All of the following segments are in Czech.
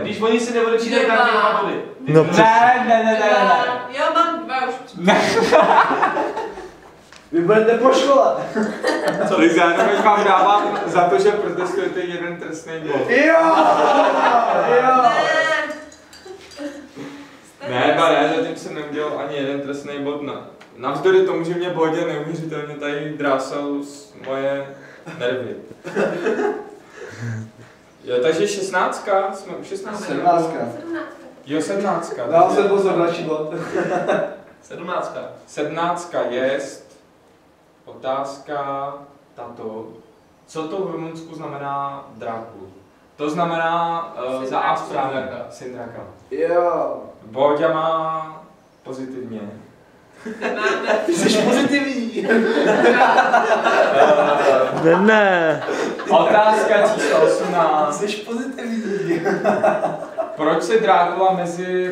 Když oni si nebudou čítat, tak nemá body. No ne. Jo, mám 2 už. Vy budete po škole. Co, zároveň vám dávám za to, že protestujete jeden trestný bod. Jo. Ne, zatím jsem neudělal ani jeden trestný bod. Navzdory tomu, že mě Bodě neuvěřitelně tady drásal moje nervy. Jo, takže 16, jsme u 16. 17. Jo, 17. Dál se pozor, další bod. 17. 17 jest otázka tato. Co to v Rumunsku znamená Drákul? To znamená za A správně Syndraka. Jo. Boďa má pozitivně. Ty jsi pozitivní. Ne. Otázka číslo 18. Jsi pozitivní. Proč se Drákula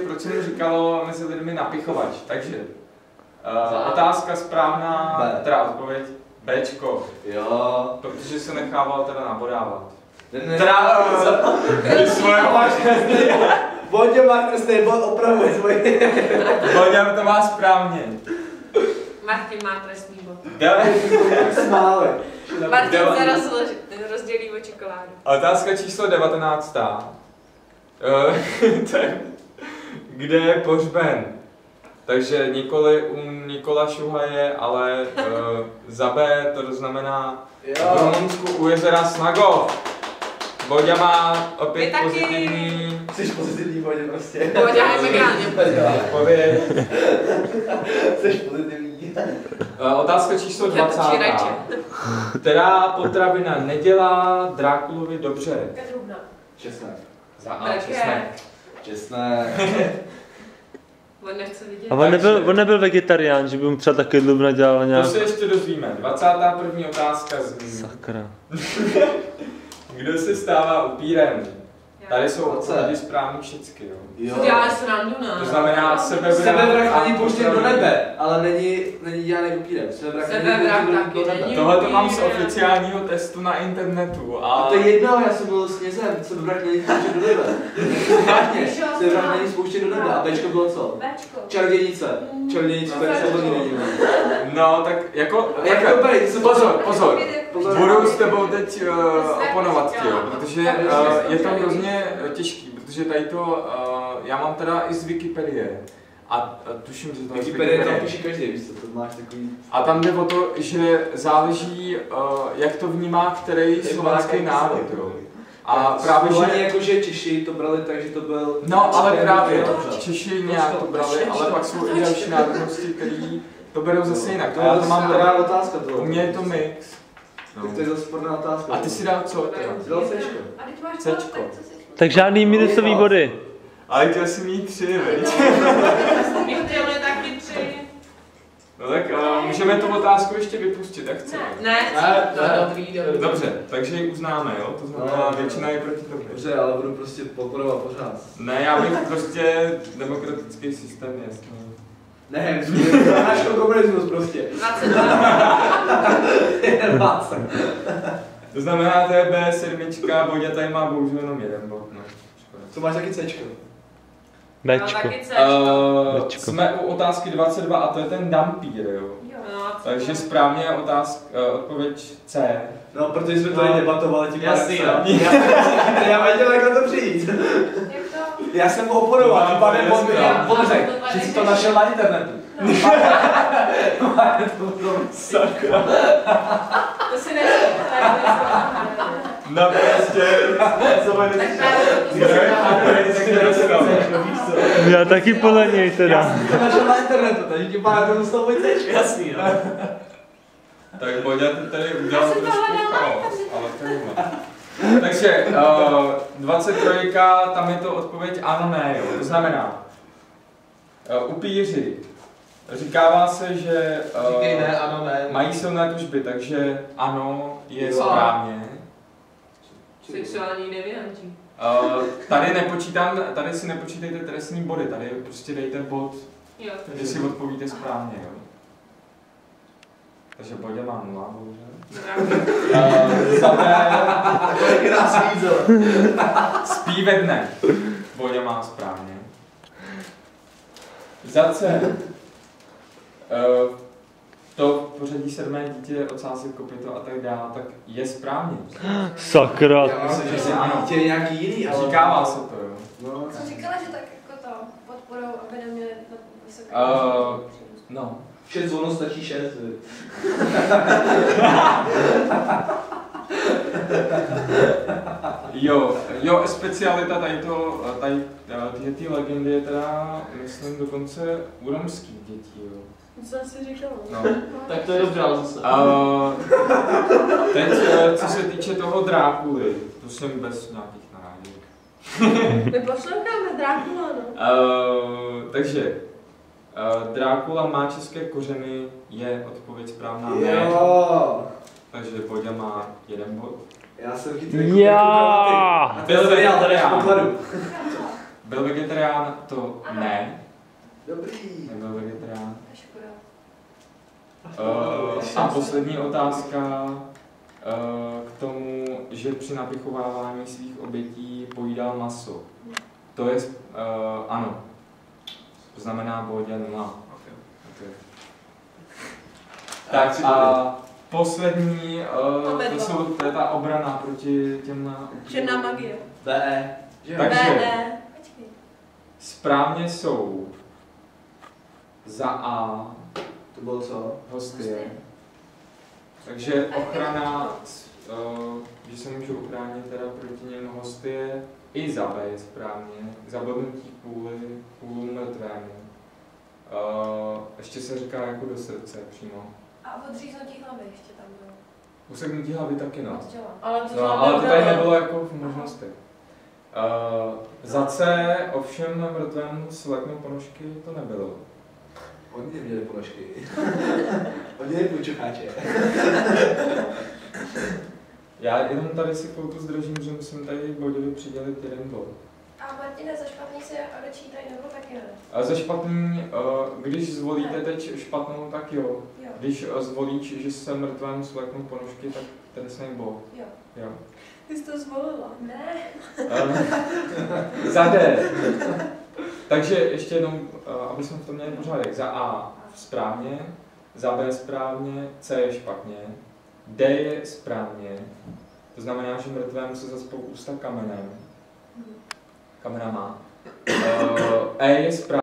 proč se mu říkalo mezi lidmi napichovač? Takže otázka správná, teda odpověď Bčko. Jo. Protože se nechával teda nabodávat. Bodě má trestný bod, opravuje svoji. Bodě to má správně. Martin má trestný bod. Smáli. Martin se rozdělí o čokoládu. Otázka číslo 19. Kde je pohřben? Takže nikoli u Nikola Šuhaje, ale za B to znamená v Rumunsku u jezera Snagov. Boďa má opět pozitivní. Jsi pozitivní, Bodě, prostě. Boďa je megálně odpověď. Jsi pozitivní. Otázka číslo 20. Která potravina nedělá Drákulovi dobře? Česnek. Za A česnek. Česnek. On nechce vidět. A on nebyl vegetarián, že by mu třeba taky dlubna dělal nějak... To se ještě dozvíme. 21. otázka zní. Sakra. Kdo se stává upírem? Tady jsou odpovědi správně všechny, jo. Děláš srandu, ne? To znamená Sebevrah není pouštěn do nebe, ale není dělaný upírem. Sebevrah taky není. Tohle to mám z oficiálního testu na internetu. A to je jedno, já jsem byl s knězem, sebevrah není spouštěn do nebe. Vážně, sebevrah není spouštěn do nebe. A Bčko bylo co? Bčko. Čarodějnice. Čarodějnice, to je samozřejmě není. No, tak jako... Pozor. Budu s tebou teď oponovat ti, jo, protože je to hrozně těžký, protože tady to, já mám teda i z Wikipedie a tuším, že to je z Wikipedie tam píše každý, víš co, to máš takový... A tam jde o to, že záleží, jak to vnímá který slovanský národ, jo. A právě, že... jakože Češi to brali tak, že to byl... No, ale právě, Češi nějak to brali, ale pak jsou i další národnosti, který to berou zase jinak. To je dobrá otázka toho. U mě je to mix. Tak to je zase sporná otázka. A ty si dal co? Ty dal Cčko. Cčko. Tak žádný minusový body. Ale chtěl jsem mít 3, veď? My chtěli taky 3. No tak můžeme tu otázku ještě vypustit, jak chceme. Ne, dobrý. Dobře, takže ji uznáme, jo? To znamená, většina je proti tobě. Dobře, ale budu prostě podporovat pořád. Ne, já bych prostě demokratický systém, jasný. Ne, náš komunismus prostě. 20. To znamená, to je B7, Bodě tady má bohužel jenom jeden bod, no. Co máš taky Cčko? Bčko. Jsme u otázky 22 a to je ten Dampír, jo? Takže správně je odpověď C. No, protože jsme tady debatovali tím jasný, já věděl, jak na to přijít. Já jsem mu oporoval, tím pádem on řekl, že si to našel na internetu. Sakra. To si nešlo. No prostě, Já taky podle něj teda. Já jsem to našel na internetu, takže tím pádem to dostal můj Cčko. Jasný, no. Tak Boďa tady udělal trošku chaos, ale to je jedno. Takže 23, tam je to odpověď ano, ne, jo. To znamená, upíři. Říkává se, že ne, ano, ne. Mají silné tužby, takže ano je správně. Sexuální devianti. Tady si nepočítejte trestní body, tady prostě dejte bod, jestli odpovíte správně, jo. Takže Bodě má 0, bohužel. Za B. To je krásný jízel. Spí ve dne. Bodě má správně. Za C. To v pořadí 7. dítě, ocásek, kopyto a tak dále, tak je správně. Sakra. Já myslím, že jsem dítě nějaký jiný, ale... Říkává se to, jo. No, Jsem říkala, že tak jako to podporou, aby neměli na vysoké No. 6 zvono stačí 6. Jo, specialita tady ty legendy je teda, myslím, dokonce u romských dětí, jo. Co jsem si říkala? No. Tak to je dobré, ale zase. Teď, co se týče toho Drákuly, to jsem bez nějakých narážek. My posloucháme Drákula, no. Takže, Drákula má české kořeny, je odpověď správná, ne. Jo. Takže Bodě má 1 bod. Já jsem chytrý. Já. Byl seriál tady v pokladu. Byl vegetarián? To ne. Dobrý. Nebyl vegetarián. Škoda. A poslední otázka k tomu, že při napichovávání svých obětí pojídal maso. To je, ano. To znamená Bodě 0. Okay. Tak a poslední, to je ta obrana proti těm... Černá magie. B. Takže správně jsou za A To bylo co? hostie. Takže ochrana, že se můžu ochránit teda proti něm hostie, i za B je správně, zabodnutí kvůli mrtvému. Ještě se říká jako do srdce přímo. A odříznutí hlavy ještě tam bylo. Useknutí hlavy taky no. Ale Ale to tady nebylo jako v možnostech. Za C ovšem mrtvému sleknout ponožky to nebylo. Oni měli ponožky. Oni měli počucháče. Já jenom tady si chvilku zdržím, že musím tady Boděvi přidělit 1 bod. A Martine, za špatný se odečítají nebo taky ne? A za špatný, když zvolíte teď špatnou, tak jo. Jo. Když zvolíš, že se mrtvému sleknou ponožky, tak trestný bod. Jo. Jo. Ty jsi to zvolila? Ne. Za D. Takže ještě jednou, aby jsme v tom měli pořádek. Za A správně, za B správně, C je špatně, D je správně. To znamená, že mrtvému se zaspou ústa kamenem. Kamena má. E je správně.